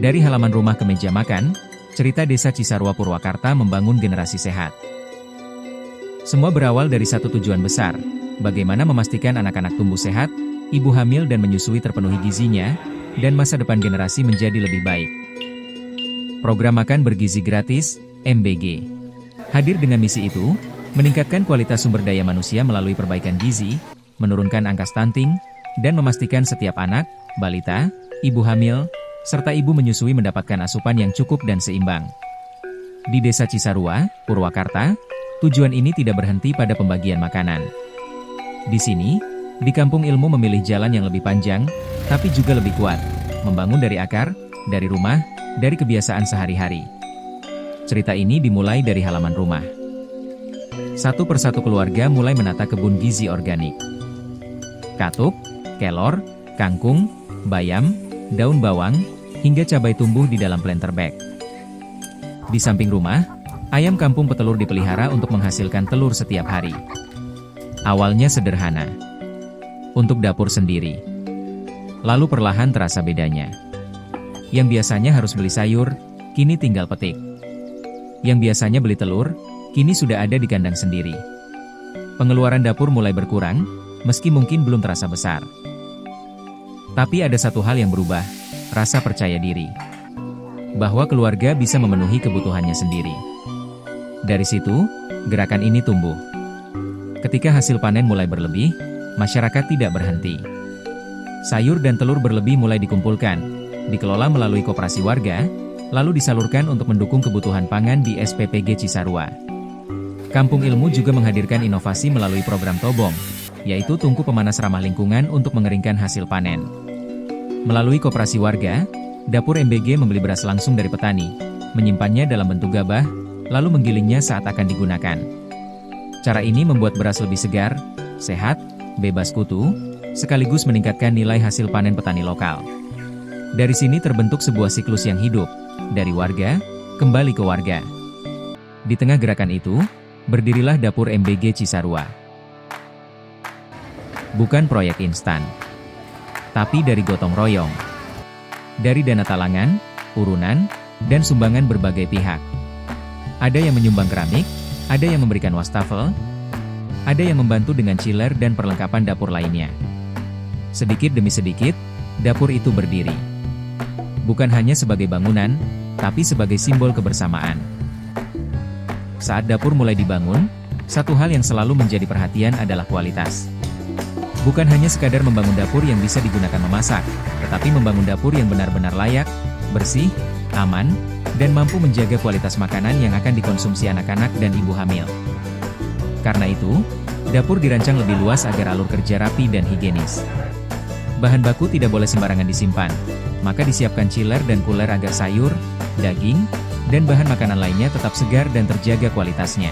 Dari halaman rumah ke meja makan, cerita Desa Cisarua Purwakarta membangun generasi sehat. Semua berawal dari satu tujuan besar, bagaimana memastikan anak-anak tumbuh sehat, ibu hamil dan menyusui terpenuhi gizinya, dan masa depan generasi menjadi lebih baik. Program Makan Bergizi Gratis, MBG. Hadir dengan misi itu, meningkatkan kualitas sumber daya manusia melalui perbaikan gizi, menurunkan angka stunting, dan memastikan setiap anak, balita, ibu hamil, serta ibu menyusui mendapatkan asupan yang cukup dan seimbang. Di Desa Cisarua, Purwakarta, tujuan ini tidak berhenti pada pembagian makanan. Di sini, di Kampung Ilmu memilih jalan yang lebih panjang, tapi juga lebih kuat, membangun dari akar, dari rumah, dari kebiasaan sehari-hari. Cerita ini dimulai dari halaman rumah. Satu persatu keluarga mulai menata kebun gizi organik. Katuk, kelor, kangkung, bayam, daun bawang, hingga cabai tumbuh di dalam planter bag. Di samping rumah, ayam kampung petelur dipelihara untuk menghasilkan telur setiap hari. Awalnya sederhana. Untuk dapur sendiri. Lalu perlahan terasa bedanya. Yang biasanya harus beli sayur, kini tinggal petik. Yang biasanya beli telur, kini sudah ada di kandang sendiri. Pengeluaran dapur mulai berkurang, meski mungkin belum terasa besar. Tapi ada satu hal yang berubah, rasa percaya diri. Bahwa keluarga bisa memenuhi kebutuhannya sendiri. Dari situ, gerakan ini tumbuh. Ketika hasil panen mulai berlebih, masyarakat tidak berhenti. Sayur dan telur berlebih mulai dikumpulkan, dikelola melalui koperasi warga, lalu disalurkan untuk mendukung kebutuhan pangan di SPPG Cisarua. Kampung Ilmu juga menghadirkan inovasi melalui program Tobong, yaitu tungku pemanas ramah lingkungan untuk mengeringkan hasil panen. Melalui koperasi warga, dapur MBG membeli beras langsung dari petani, menyimpannya dalam bentuk gabah, lalu menggilingnya saat akan digunakan. Cara ini membuat beras lebih segar, sehat, bebas kutu, sekaligus meningkatkan nilai hasil panen petani lokal. Dari sini terbentuk sebuah siklus yang hidup, dari warga, kembali ke warga. Di tengah gerakan itu, berdirilah dapur MBG Cisarua. Bukan proyek instan, tapi dari gotong royong. Dari dana talangan, urunan, dan sumbangan berbagai pihak. Ada yang menyumbang keramik, ada yang memberikan wastafel, ada yang membantu dengan chiller dan perlengkapan dapur lainnya. Sedikit demi sedikit, dapur itu berdiri. Bukan hanya sebagai bangunan, tapi sebagai simbol kebersamaan. Saat dapur mulai dibangun, satu hal yang selalu menjadi perhatian adalah kualitas. Bukan hanya sekadar membangun dapur yang bisa digunakan memasak, tetapi membangun dapur yang benar-benar layak, bersih, aman, dan mampu menjaga kualitas makanan yang akan dikonsumsi anak-anak dan ibu hamil. Karena itu, dapur dirancang lebih luas agar alur kerja rapi dan higienis. Bahan baku tidak boleh sembarangan disimpan, maka disiapkan chiller dan cooler agar sayur, daging, dan bahan makanan lainnya tetap segar dan terjaga kualitasnya.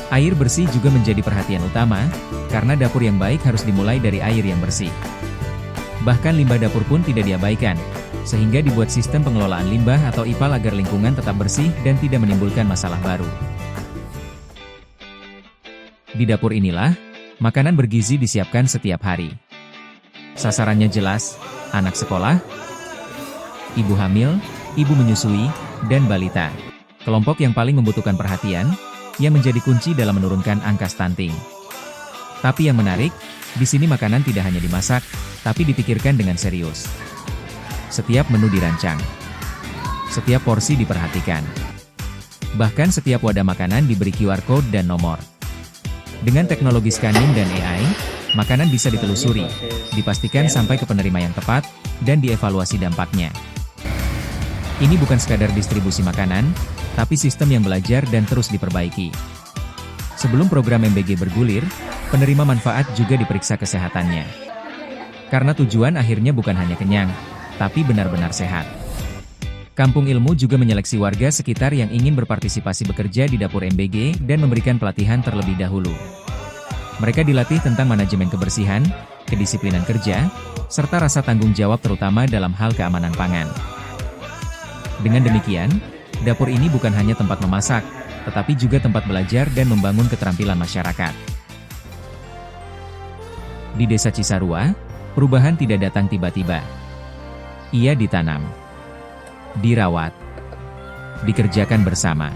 Air bersih juga menjadi perhatian utama, karena dapur yang baik harus dimulai dari air yang bersih. Bahkan limbah dapur pun tidak diabaikan, sehingga dibuat sistem pengelolaan limbah atau IPAL agar lingkungan tetap bersih dan tidak menimbulkan masalah baru. Di dapur inilah, makanan bergizi disiapkan setiap hari. Sasarannya jelas, anak sekolah, ibu hamil, ibu menyusui, dan balita. Kelompok yang paling membutuhkan perhatian, yang menjadi kunci dalam menurunkan angka stunting. Tapi yang menarik, di sini makanan tidak hanya dimasak, tapi dipikirkan dengan serius. Setiap menu dirancang. Setiap porsi diperhatikan. Bahkan setiap wadah makanan diberi QR code dan nomor. Dengan teknologi scanning dan AI, makanan bisa ditelusuri, dipastikan sampai ke penerima yang tepat, dan dievaluasi dampaknya. Ini bukan sekadar distribusi makanan, tapi sistem yang belajar dan terus diperbaiki. Sebelum program MBG bergulir, penerima manfaat juga diperiksa kesehatannya. Karena tujuan akhirnya bukan hanya kenyang, tapi benar-benar sehat. Kampung Ilmu juga menyeleksi warga sekitar yang ingin berpartisipasi bekerja di dapur MBG dan memberikan pelatihan terlebih dahulu. Mereka dilatih tentang manajemen kebersihan, kedisiplinan kerja, serta rasa tanggung jawab terutama dalam hal keamanan pangan. Dengan demikian, dapur ini bukan hanya tempat memasak, tetapi juga tempat belajar dan membangun keterampilan masyarakat. Di Desa Cisarua, perubahan tidak datang tiba-tiba. Ia ditanam. dirawat, dikerjakan bersama.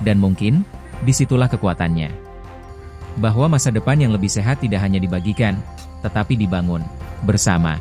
Dan mungkin, disitulah kekuatannya. Bahwa masa depan yang lebih sehat tidak hanya dibagikan, tetapi dibangun bersama.